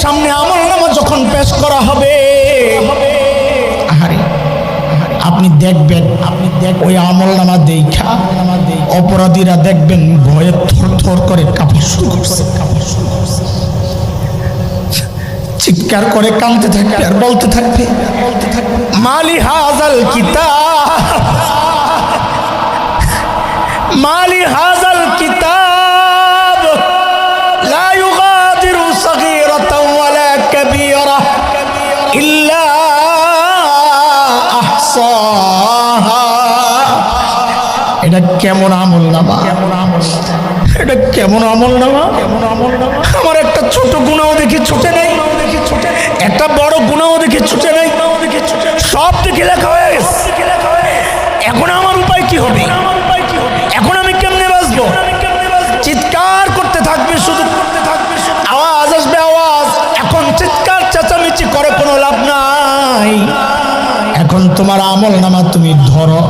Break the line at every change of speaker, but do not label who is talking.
সামনে আমলনামা যখন পেশ করা হবে, আপনি দেখবেন ওই আমলনামা দেখা অপরাধীরা দেখবেন ভয়ে থরথর করে কাঁপা শুরু করছে, চিৎকার করে কাঁদতে থাকবে আর বলতে থাকবে, মালি হাজাল কিতাব, মালি হাজাল কিতাব লা ইউগাদিরু সগীরাতাও ওয়ালা কাবীরা ইল্লা আহসাহা। এটা কেমন আমলনামা, এটা কেমন আমলনামা? আমার একটা ছোট গুনাহ দেখি ছুটে নেই, একটা বড় গুনাহ দেখি ছুটে নেই, সব দেখে লেখা হয়ে গেছে। এখন আমার উপায় কি হবে? এখন আমি কেমনে বাঁচবো? চিৎকার করতে থাকবে, শুধু আওয়াজ আসবে আওয়াজ। এখন চিৎকার চেঁচামেচি করে কোনো লাভ নাই। এখন তোমার আমলনামা তুমি ধরো।